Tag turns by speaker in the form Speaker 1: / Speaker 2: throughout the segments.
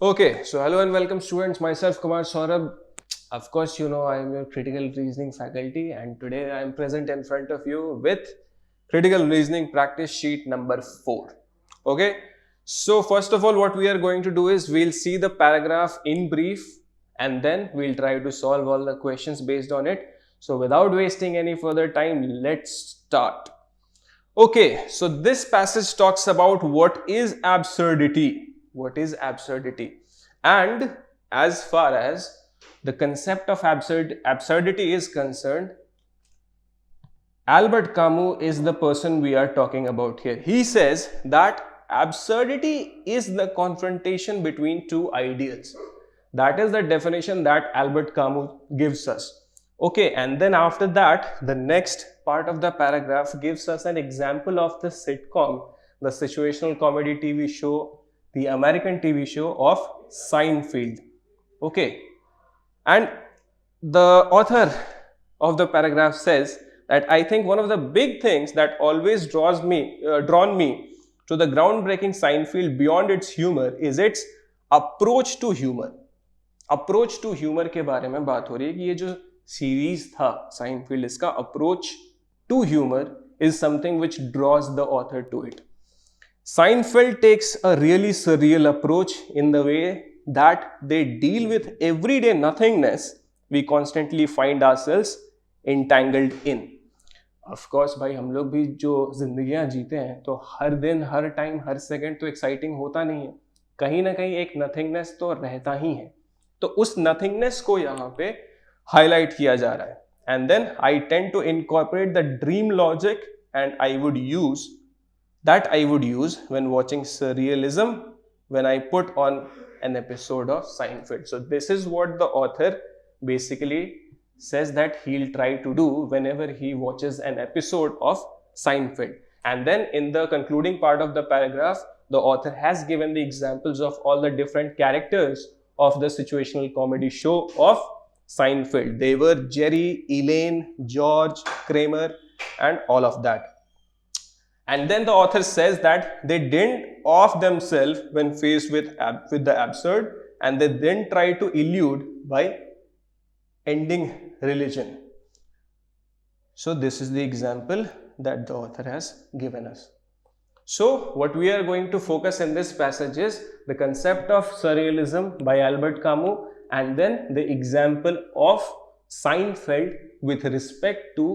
Speaker 1: Okay, so hello and welcome students, myself Kumar, Saurabh. Of course, you know I am your critical reasoning faculty and today I am present in front of you with critical reasoning practice sheet number 4. Okay, so first of all what we are going to do is we'll see the paragraph in brief and then we'll try to solve all the questions based on it. So without wasting any further time, let's start. Okay, so this passage talks about what is absurdity. What is absurdity? And as far as the concept of absurdity is concerned, Albert Camus is the person we are talking about here. He says that absurdity is the confrontation between two ideals. That is the definition that Albert Camus gives us. Okay, and then after that, the next part of the paragraph gives us an example of the sitcom, the situational comedy TV show, the American TV show of Seinfeld. Okay, and the author of the paragraph says that I think one of the big things that always drawn me to the groundbreaking Seinfeld beyond its humor is its approach to humor. Approach to humour के बारे में बात हो रही है कि ये जो सीरीज था साइनफील्ड, इसका approach to humour is something which draws the author to it. Seinfeld takes a really surreal approach in the way that they deal with everyday nothingness we constantly find ourselves entangled in. Of course भाई, हम लोग भी जो जिंदगियां जीते हैं तो हर दिन, हर टाइम, हर सेकंड तो एक्साइटिंग होता नहीं है. कहीं ना कहीं एक नथिंगनेस तो रहता ही है. तो उस नथिंगनेस को यहाँ पे हाईलाइट किया जा रहा है. And then I tend to incorporate the dream logic and I would use when watching surrealism when I put on an episode of Seinfeld. So this is what the author basically says that he'll try to do whenever he watches an episode of Seinfeld. And then in the concluding part of the paragraph, the author has given the examples of all the different characters of the situational comedy show of Seinfeld. They were Jerry, Elaine, George, Kramer, and all of that. And then the author says that they didn't off themselves when faced with the absurd, and they didn't try to elude by ending religion. So this is the example that the author has given us. So what we are going to focus in this passage is the concept of surrealism by Albert Camus and then the example of Seinfeld with respect to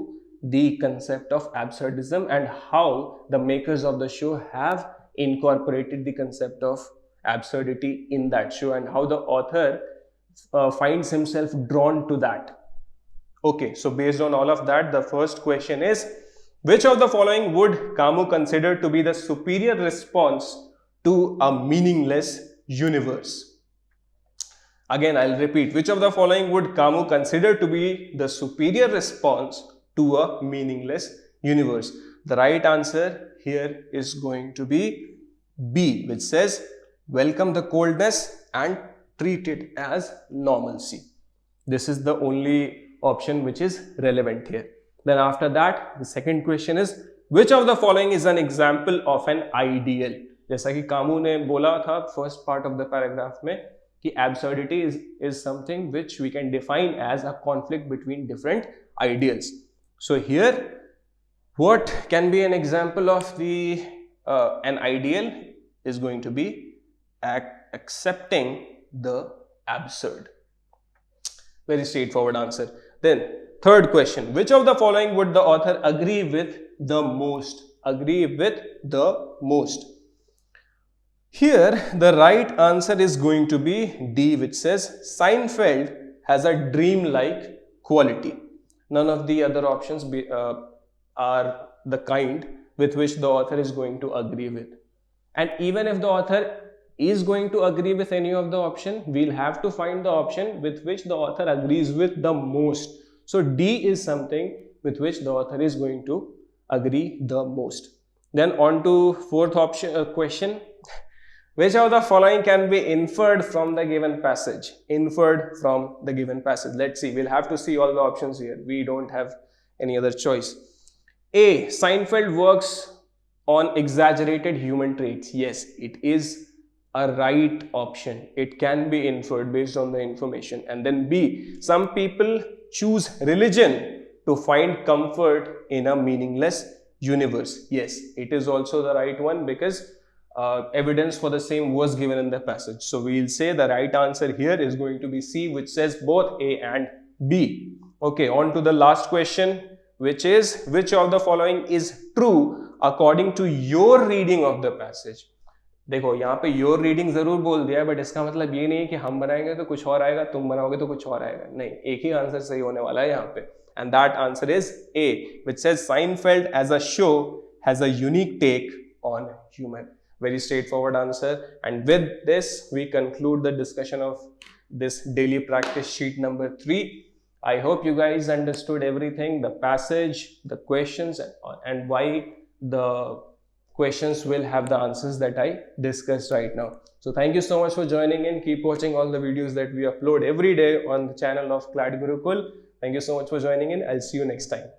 Speaker 1: the concept of absurdism and how the makers of the show have incorporated the concept of absurdity in that show and how the author finds himself drawn to that. Okay, so based on all of that, the first question is, which of the following would Camus consider to be the superior response to a meaningless universe? Again, I'll repeat. Which of the following would Camus consider to be the superior response to a meaningless universe? The right answer here is going to be B, which says, welcome the coldness and treat it as normalcy. This is the only option which is relevant here. Then after that, the second question is, which of the following is an example of an ideal? जैसा कि Camus ने बोला था first part of the paragraph में कि absurdity is something which we can define as a conflict between different ideals. So here, what can be an example of an ideal is going to be accepting the absurd. Very straightforward answer. Then third question, which of the following would the author agree with the most? Agree with the most. Here, the right answer is going to be D, which says Seinfeld has a dream-like quality. None of the other options are the kind with which the author is going to agree with. And even if the author is going to agree with any of the option, we'll have to find the option with which the author agrees with the most. So D is something with which the author is going to agree the most. Then on to fourth option question. Which of the following can be inferred from the given passage? Inferred from the given passage. Let's see. We'll have to see all the options here. We don't have any other choice. A. Seinfeld works on exaggerated human traits. Yes, it is a right option. It can be inferred based on the information. And then B, some people choose religion to find comfort in a meaningless universe. Yes, it is also the right one because evidence for the same was given in the passage. So we'll say the right answer here is going to be C, which says both A and B. Okay, on to the last question, which is which of the following is true according to your reading of the passage. देखो यहाँ पे your reading जरूर बोल दिया है, but इसका मतलब ये नहीं है कि हम बनाएंगे तो कुछ और आएगा, तुम बनाओगे तो कुछ और आएगा. नहीं, एक ही आंसर सही होने वाला है यहाँ पे, and that answer is A, which says Seinfeld as a show has a unique take on humor. Very straightforward answer. And with this we conclude the discussion of this daily practice sheet number 3. I hope you guys understood everything, the passage, the questions, and why the questions will have the answers that I discussed right now. So thank you so much for joining in. Keep watching all the videos that we upload every day on the channel of CLAT Gurukul. Thank you so much for joining in. I'll see you next time.